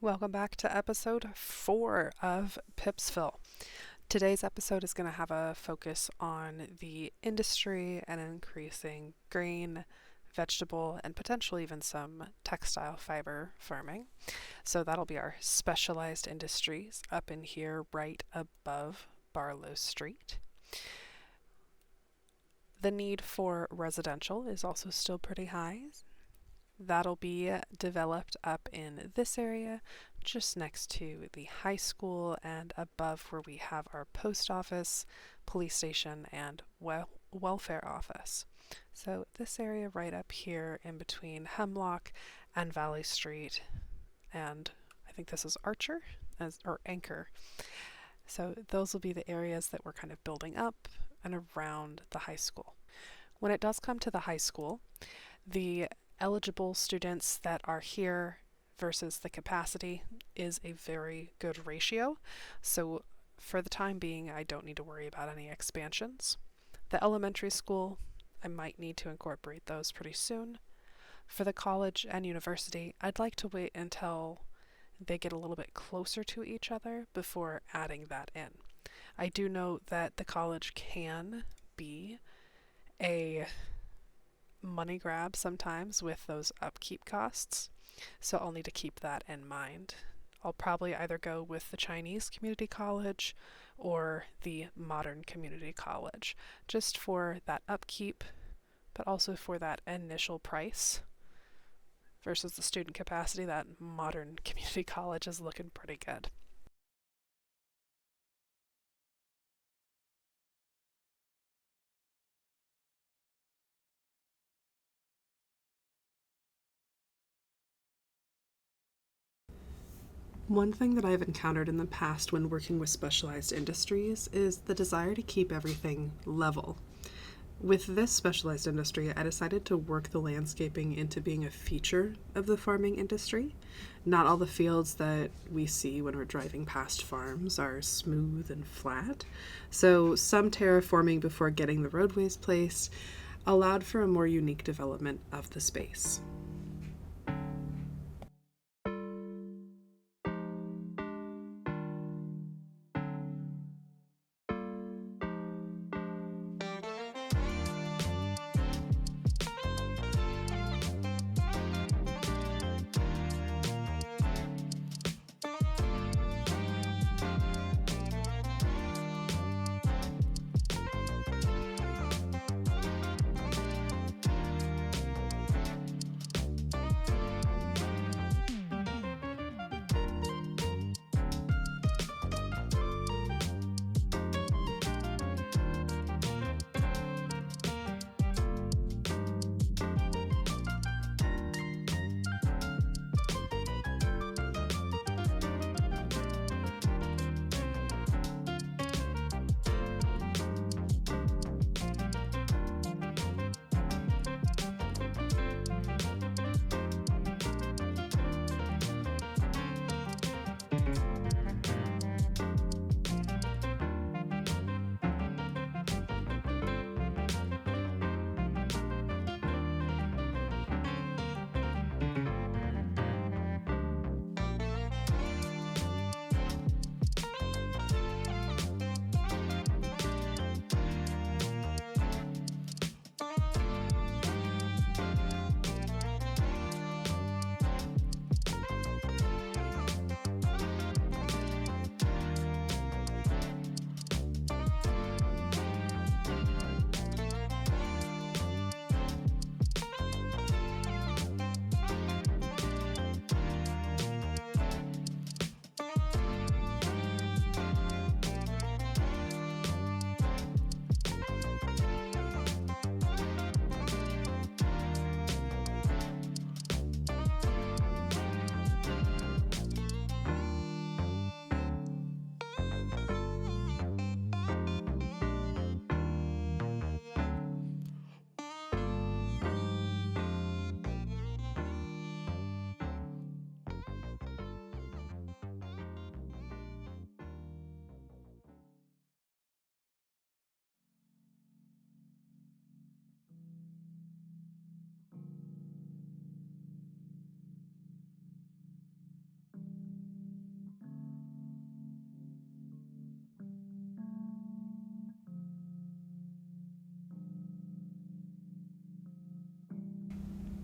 Welcome back to episode 4 of Pipsville. Today's episode is going to have a focus on the industry and increasing grain, vegetable, and potentially even some textile fiber farming. So that'll be our specialized industries up in here right above Barlow Street. The need for residential is also still pretty high. That'll be developed up in this area, just next to the high school and above where we have our post office, police station, and welfare office. So this area right up here in between Hemlock and Valley Street, and I think this is Anchor. So those will be the areas that we're kind of building up and around the high school. When it does come to the high school, the eligible students that are here versus the capacity is a very good ratio. So for the time being, I don't need to worry about any expansions. The elementary school, I might need to incorporate those pretty soon. For the college and university, I'd like to wait until they get a little bit closer to each other before adding that in. I do know that the college can be a money grab sometimes with those upkeep costs, so I'll need to keep that in mind. I'll probably either go with the Chinese community college or the modern community college, just for that upkeep, but also for that initial price versus the student capacity. That modern community college is looking pretty good. One thing that I've encountered in the past when working with specialized industries is the desire to keep everything level. With this specialized industry, I decided to work the landscaping into being a feature of the farming industry. Not all the fields that we see when we're driving past farms are smooth and flat, so some terraforming before getting the roadways placed allowed for a more unique development of the space.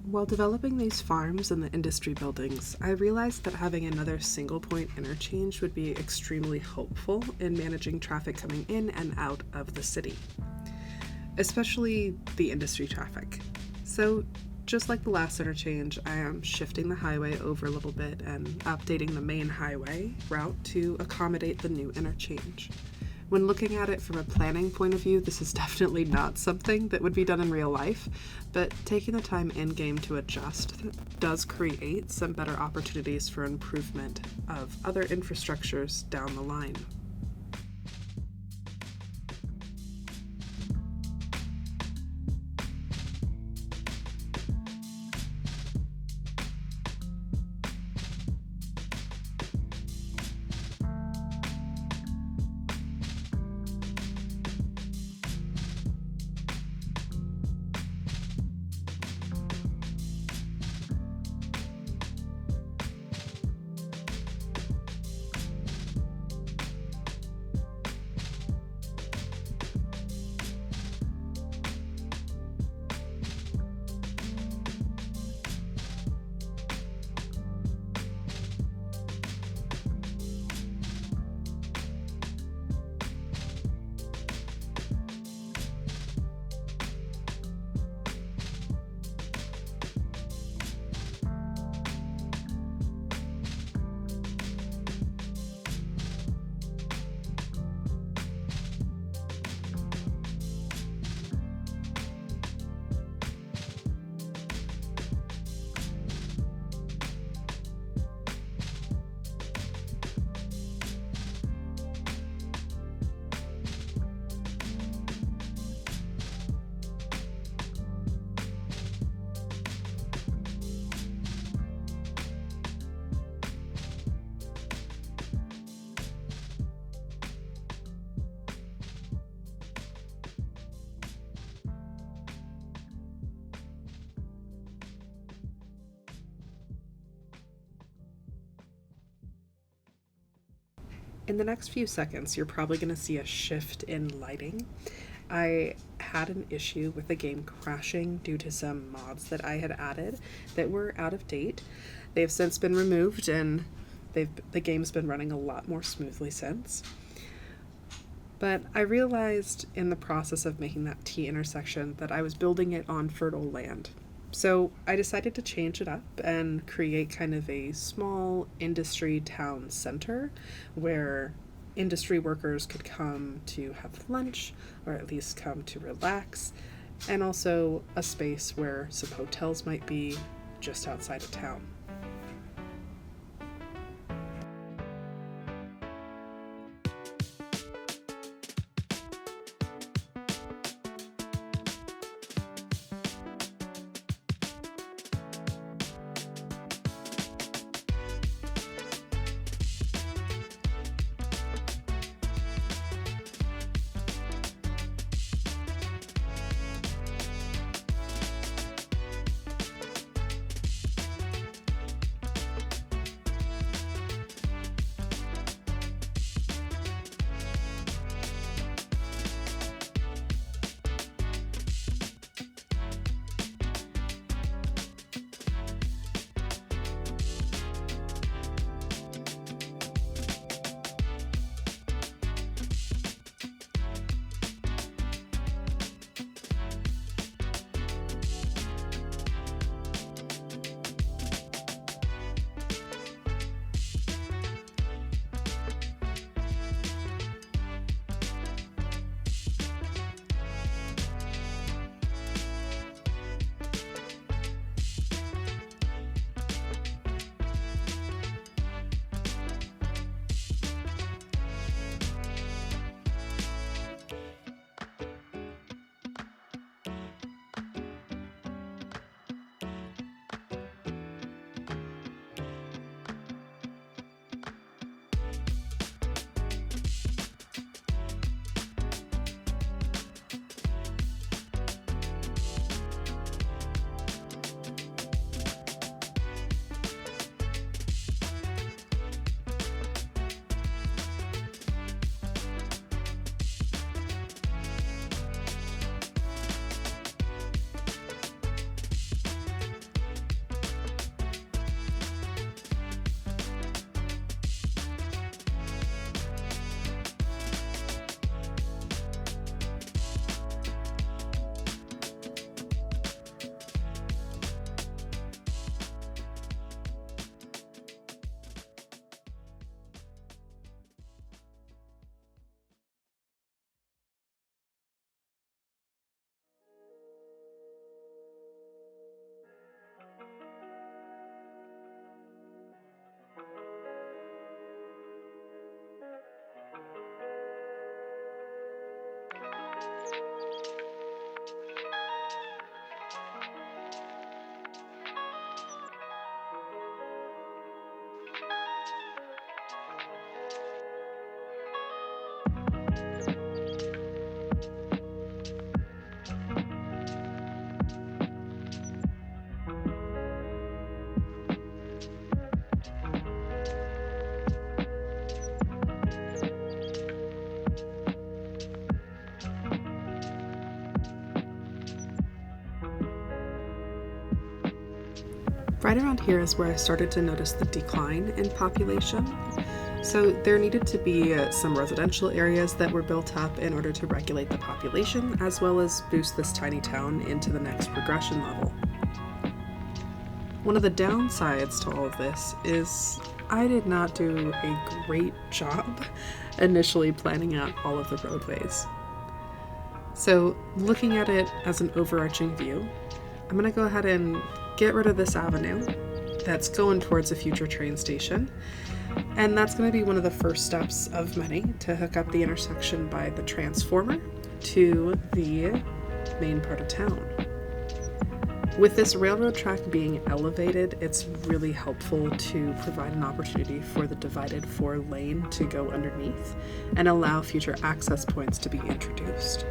While developing these farms and the industry buildings, I realized that having another single point interchange would be extremely helpful in managing traffic coming in and out of the city, especially the industry traffic. So just like the last interchange, I am shifting the highway over a little bit and updating the main highway route to accommodate the new interchange. When looking at it from a planning point of view, this is definitely not something that would be done in real life, but taking the time in-game to adjust does create some better opportunities for improvement of other infrastructures down the line. In the next few seconds, you're probably going to see a shift in lighting. I had an issue with the game crashing due to some mods that I had added that were out of date. They've since been removed and the game's been running a lot more smoothly since. But I realized in the process of making that T intersection that I was building it on fertile land. So I decided to change it up and create kind of a small industry town center where industry workers could come to have lunch or at least come to relax, and also a space where some hotels might be just outside of town. Right around here is where I started to notice the decline in population. So there needed to be some residential areas that were built up in order to regulate the population, as well as boost this tiny town into the next progression level. One of the downsides to all of this is I did not do a great job initially planning out all of the roadways. So looking at it as an overarching view, I'm going to go ahead and get rid of this avenue that's going towards a future train station. And that's going to be one of the first steps of many to hook up the intersection by the transformer to the main part of town. With this railroad track being elevated, it's really helpful to provide an opportunity for the divided 4-lane to go underneath and allow future access points to be introduced.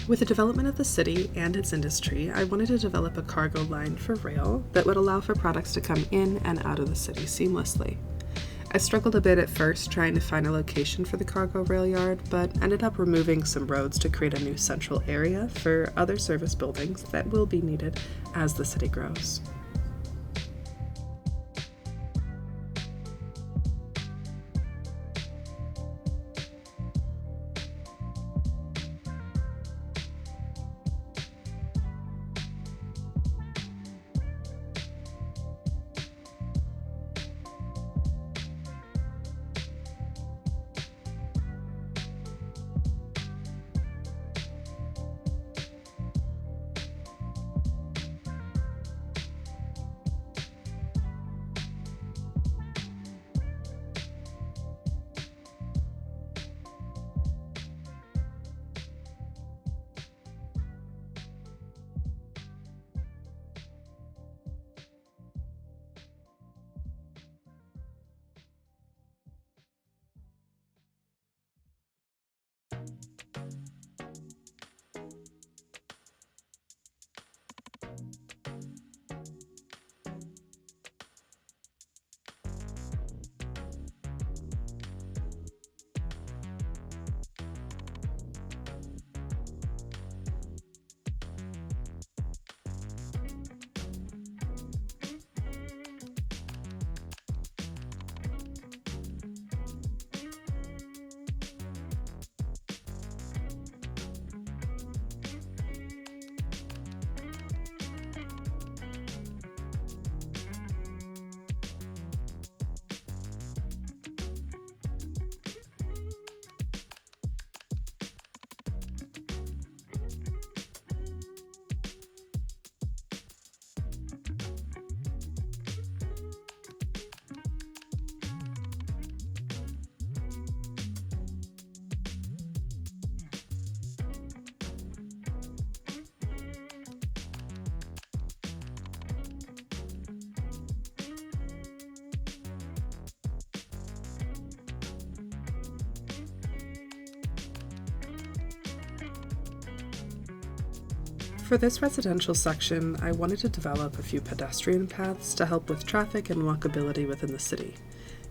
With the development of the city and its industry, I wanted to develop a cargo line for rail that would allow for products to come in and out of the city seamlessly. I struggled a bit at first trying to find a location for the cargo rail yard, but ended up removing some roads to create a new central area for other service buildings that will be needed as the city grows. For this residential section, I wanted to develop a few pedestrian paths to help with traffic and walkability within the city.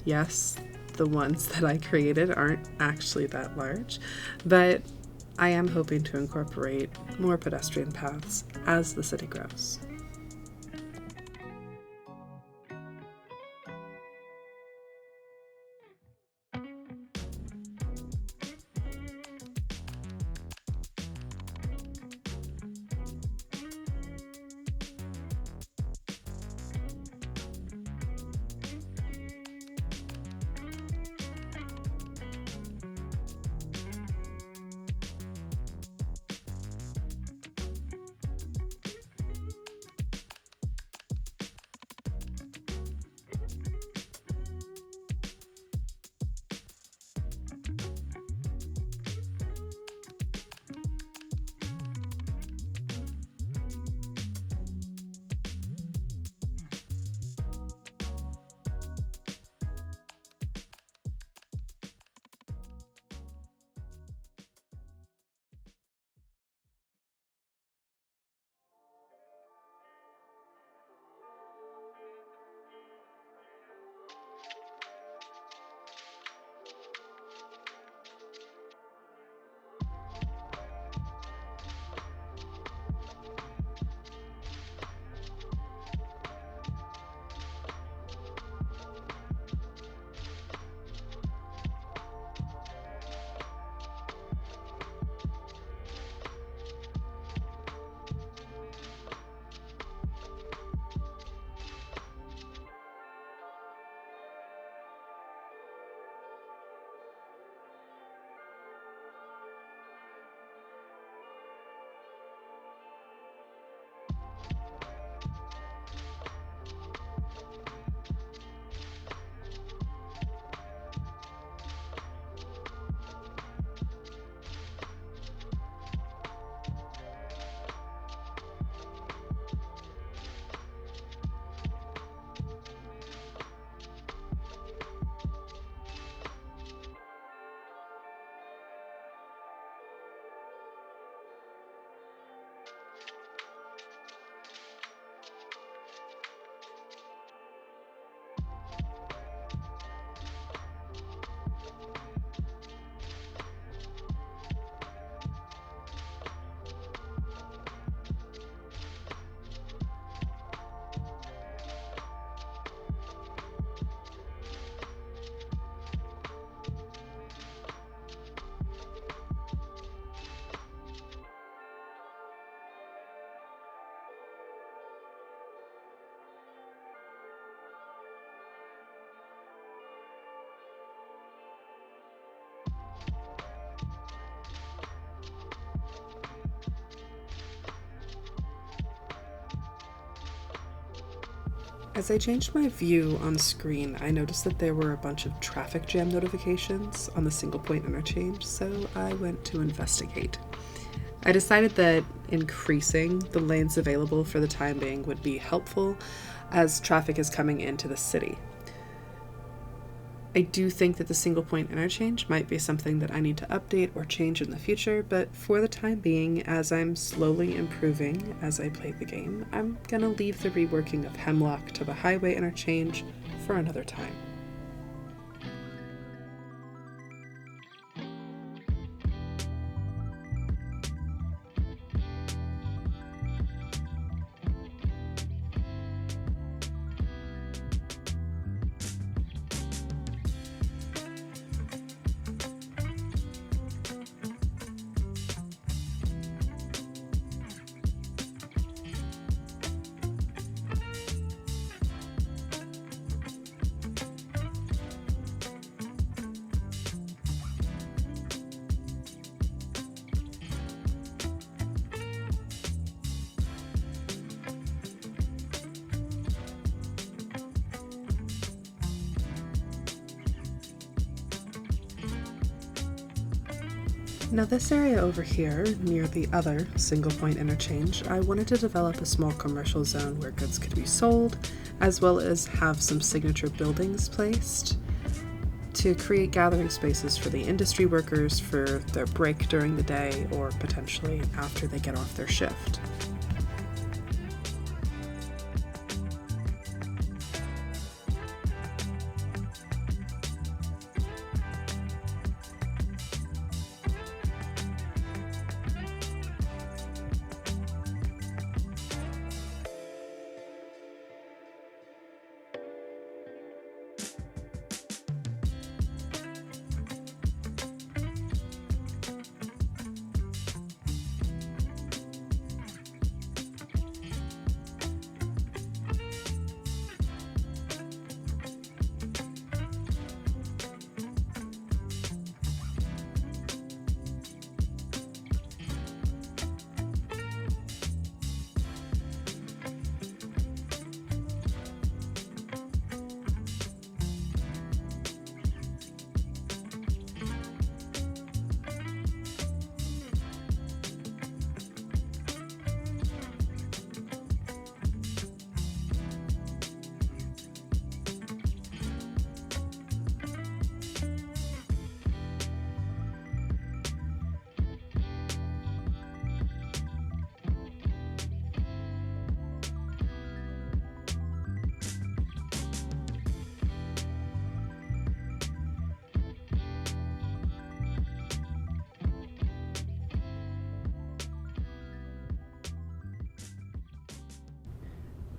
Yes, the ones that I created aren't actually that large, but I am hoping to incorporate more pedestrian paths as the city grows. As I changed my view on screen, I noticed that there were a bunch of traffic jam notifications on the single point interchange, so I went to investigate. I decided that increasing the lanes available for the time being would be helpful as traffic is coming into the city. I do think that the single point interchange might be something that I need to update or change in the future, but for the time being, as I'm slowly improving as I play the game, I'm gonna leave the reworking of Hemlock to the highway interchange for another time. Now this area over here, near the other single point interchange, I wanted to develop a small commercial zone where goods could be sold, as well as have some signature buildings placed to create gathering spaces for the industry workers for their break during the day or potentially after they get off their shift.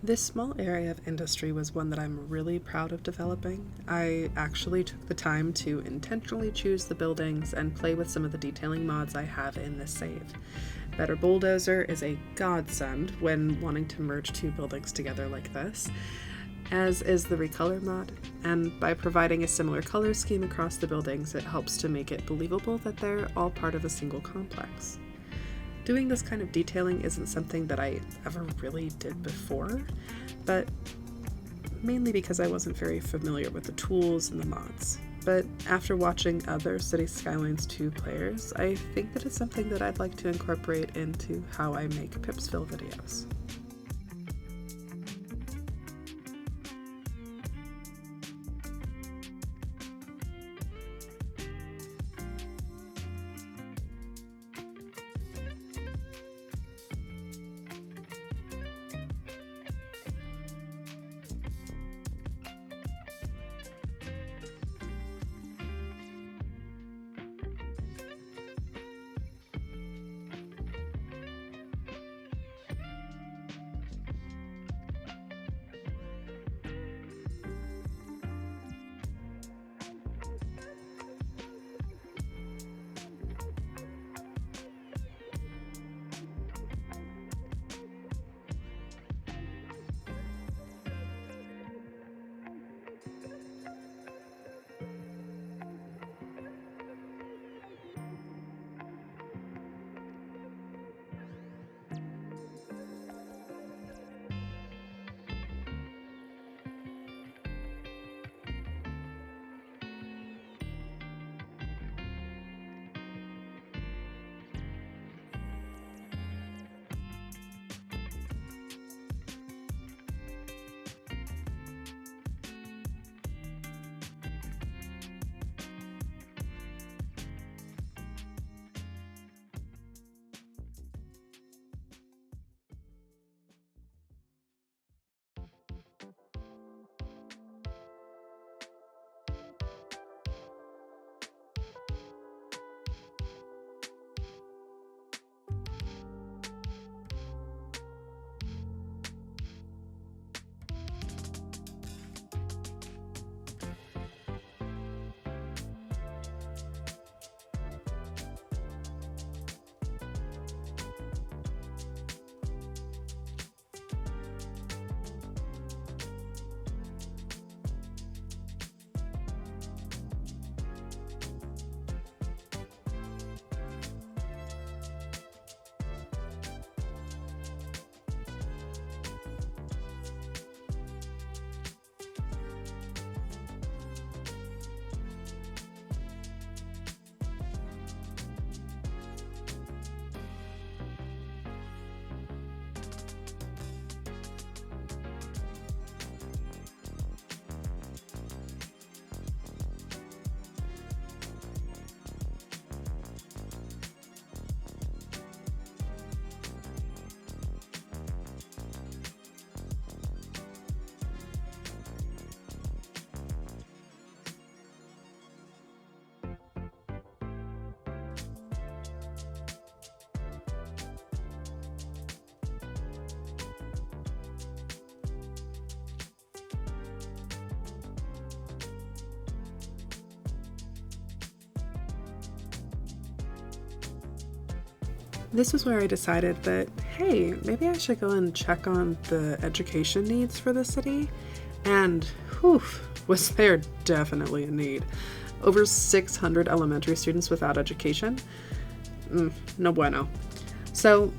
This small area of industry was one that I'm really proud of developing. I actually took the time to intentionally choose the buildings and play with some of the detailing mods I have in this save. Better Bulldozer is a godsend when wanting to merge two buildings together like this, as is the Recolor mod, and by providing a similar color scheme across the buildings, it helps to make it believable that they're all part of a single complex. Doing this kind of detailing isn't something that I ever really did before, but mainly because I wasn't very familiar with the tools and the mods. But after watching other City Skylines 2 players, I think that it's something that I'd like to incorporate into how I make Pipsville videos. This was where I decided that, hey, maybe I should go and check on the education needs for the city. And, whew, was there definitely a need. Over 600 elementary students without education? No bueno. So,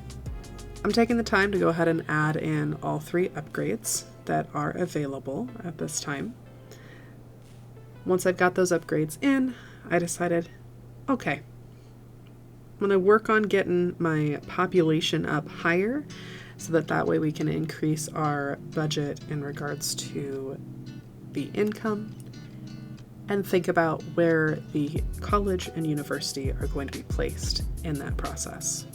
I'm taking the time to go ahead and add in all 3 upgrades that are available at this time. Once I've got those upgrades in, I decided, okay, I'm going to work on getting my population up higher so that way we can increase our budget in regards to the income and think about where the college and university are going to be placed in that process.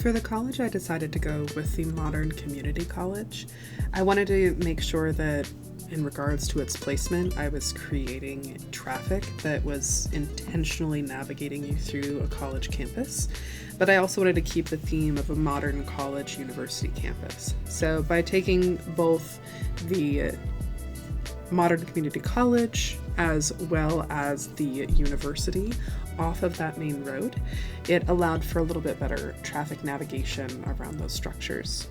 For the college, I decided to go with the Modern Community College. I wanted to make sure that in regards to its placement, I was creating traffic that was intentionally navigating you through a college campus, but I also wanted to keep the theme of a modern college university campus. So by taking both the Modern Community College as well as the university off of that main road, it allowed for a little bit better traffic navigation around those structures.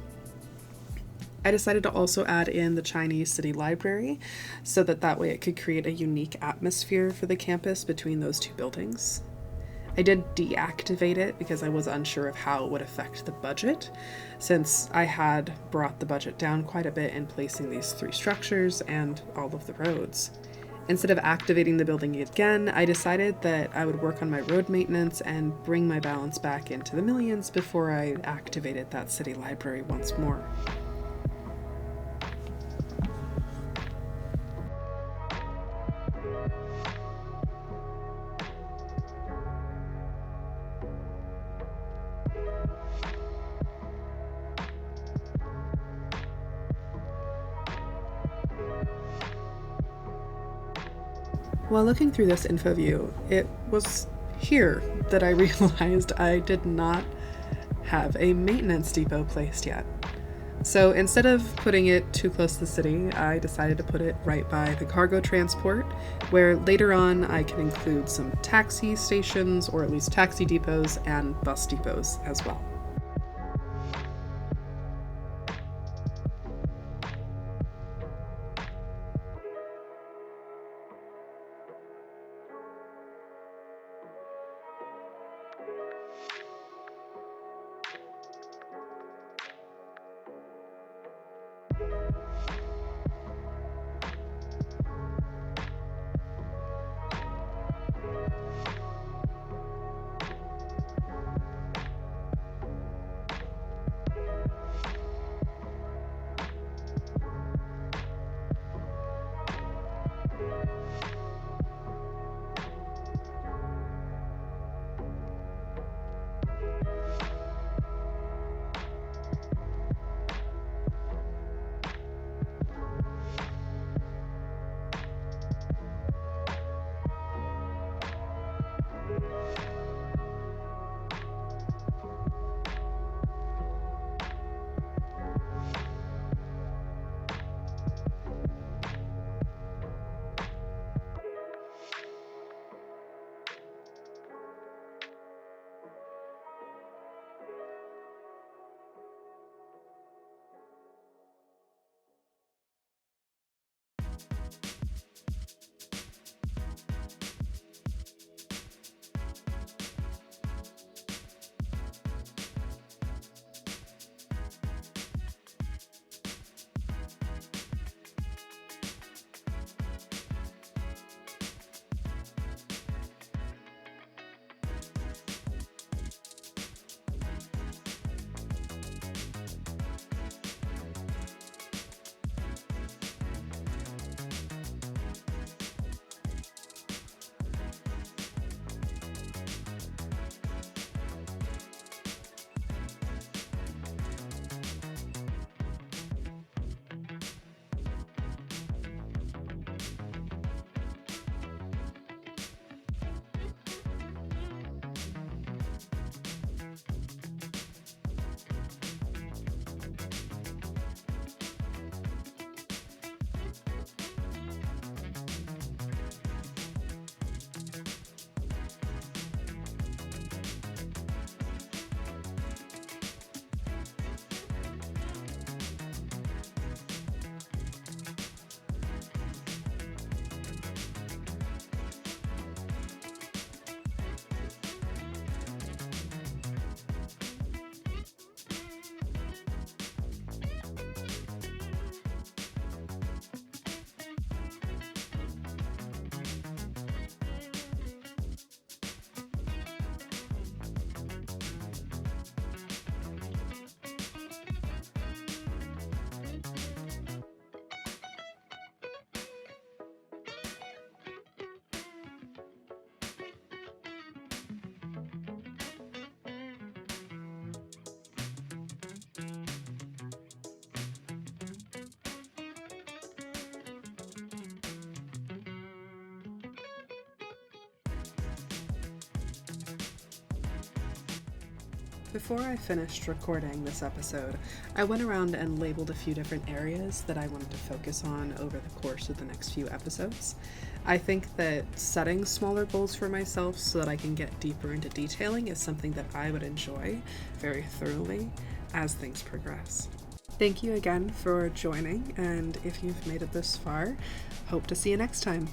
I decided to also add in the Chinese City Library so that way it could create a unique atmosphere for the campus between those two buildings. I did deactivate it because I was unsure of how it would affect the budget, since I had brought the budget down quite a bit in placing these three structures and all of the roads. Instead of activating the building again, I decided that I would work on my road maintenance and bring my balance back into the millions before I activated that city library once more. While looking through this info view, it was here that I realized I did not have a maintenance depot placed yet. So instead of putting it too close to the city, I decided to put it right by the cargo transport, where later on I can include some taxi stations, or at least taxi depots and bus depots as well. Before I finished recording this episode, I went around and labeled a few different areas that I wanted to focus on over the course of the next few episodes. I think that setting smaller goals for myself so that I can get deeper into detailing is something that I would enjoy very thoroughly as things progress. Thank you again for joining, and if you've made it this far, hope to see you next time.